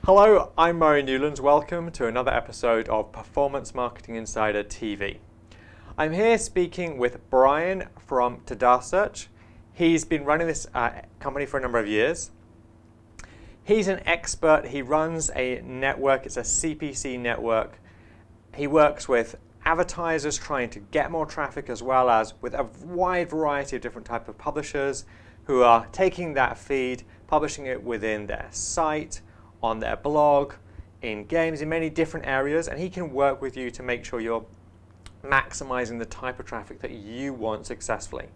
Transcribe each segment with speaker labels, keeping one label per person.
Speaker 1: Hello, I'm Bryan Newlands. Welcome to another episode of Performance Marketing Insider TV. I'm here speaking with Bryan from Tada. He's been running this company for a number of years. He's an expert. He runs a network. It's a CPC network. He works with advertisers trying to get more traffic, as well as with a wide variety of different types of publishers who are taking that feed, publishing it within their site, on their blog, in games, in many different areas, and he can work with you to make sure you're maximizing the type of traffic that you want successfully.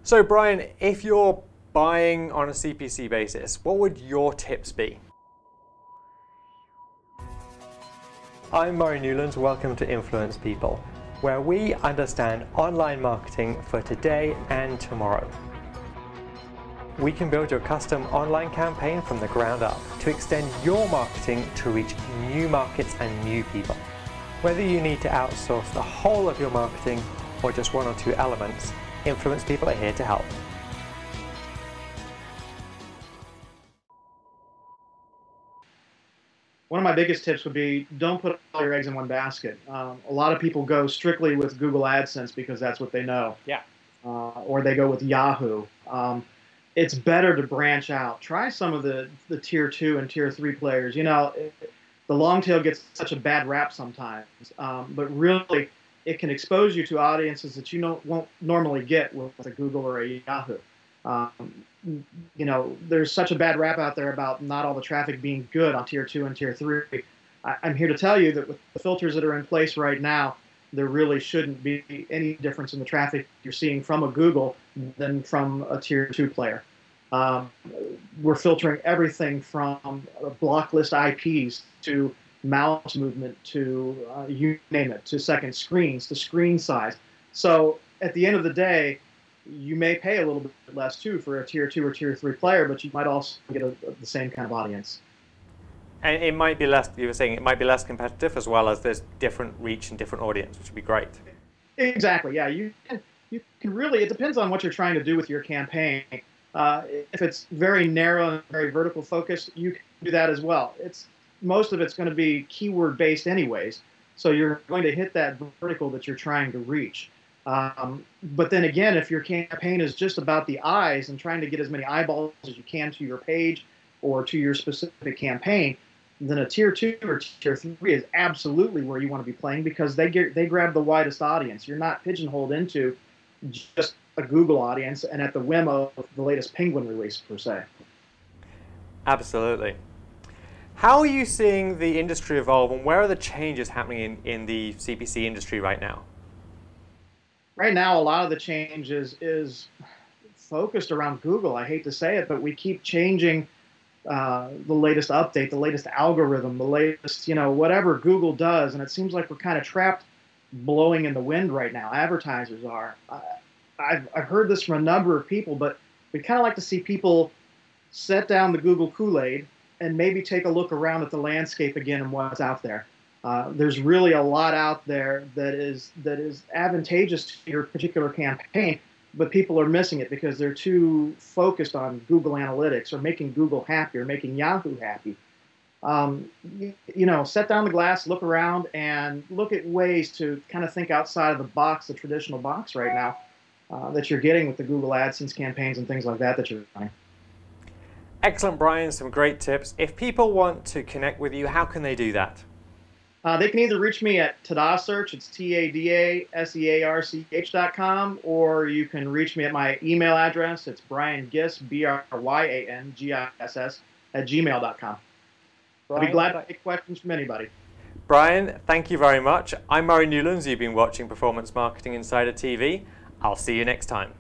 Speaker 1: So Bryan, if you're buying on a CPC basis, what would your tips be? I'm Bryan Newlands. Welcome to Influence People, where we understand online marketing for today and tomorrow. We can build your custom online campaign from the ground up to extend your marketing to reach new markets and new people. Whether you need to outsource the whole of your marketing or just one or two elements, Influence People are here to help.
Speaker 2: One of my biggest tips would be don't put all your eggs in one basket. A lot of people go strictly with Google AdSense because that's what they know.
Speaker 1: Yeah.
Speaker 2: Or they go with Yahoo. It's better to branch out. Try some of the tier 2 and tier 3 players. You know, the long tail gets such a bad rap sometimes, but really it can expose you to audiences that you won't normally get with a Google or a Yahoo. You know, there's such a bad rap out there about not all the traffic being good on tier 2 and tier 3. I'm here to tell you that with the filters that are in place right now, there really shouldn't be any difference in the traffic you're seeing from a Google than from a tier 2 player. We're filtering everything from block list IPs to mouse movement to you name it, to second screens, to screen size. So at the end of the day, you may pay a little bit less too for a tier 2 or tier 3 player, but you might also get the same kind of audience.
Speaker 1: And it might be less, you were saying, it might be less competitive, as well as there's different reach and different audience, which would be great.
Speaker 2: Exactly, yeah. You can really, it depends on what you're trying to do with your campaign. If it's very narrow and very vertical focused, you can do that as well. Most of it's going to be keyword based anyways, so you're going to hit that vertical that you're trying to reach. But then again, if your campaign is just about the eyes and trying to get as many eyeballs as you can to your page or to your specific campaign, then a tier 2 or tier 3 is absolutely where you want to be playing, because they grab the widest audience. You're not pigeonholed into just a Google audience and at the whim of the latest Penguin release, per se.
Speaker 1: Absolutely. How are you seeing the industry evolve, and where are the changes happening in the CPC industry right now?
Speaker 2: Right now, a lot of the change is focused around Google. I hate to say it, but we keep changing the latest update, the latest algorithm, the latest, whatever Google does, and it seems like we're kind of trapped blowing in the wind right now. Advertisers are. I've heard this from a number of people, but we kind of like to see people set down the Google Kool-Aid and maybe take a look around at the landscape again and what's out there. There's really a lot out there that is advantageous to your particular campaign, but people are missing it because they're too focused on Google Analytics or making Google happy or making Yahoo happy. Set down the glass, look around, and look at ways to kind of think outside of the box, the traditional box right now that you're getting with the Google AdSense campaigns and things like that you're running.
Speaker 1: Excellent, Bryan. Some great tips. If people want to connect with you, how can they do that?
Speaker 2: They can either reach me at Tada Search, it's TADASEARCH.com, or you can reach me at my email address. It's Bryan Giss, BRYANGISS, @gmail.com. I'll be glad to take questions from anybody.
Speaker 1: Bryan, thank you very much. I'm Bryan Newlands. You've been watching Performance Marketing Insider TV. I'll see you next time.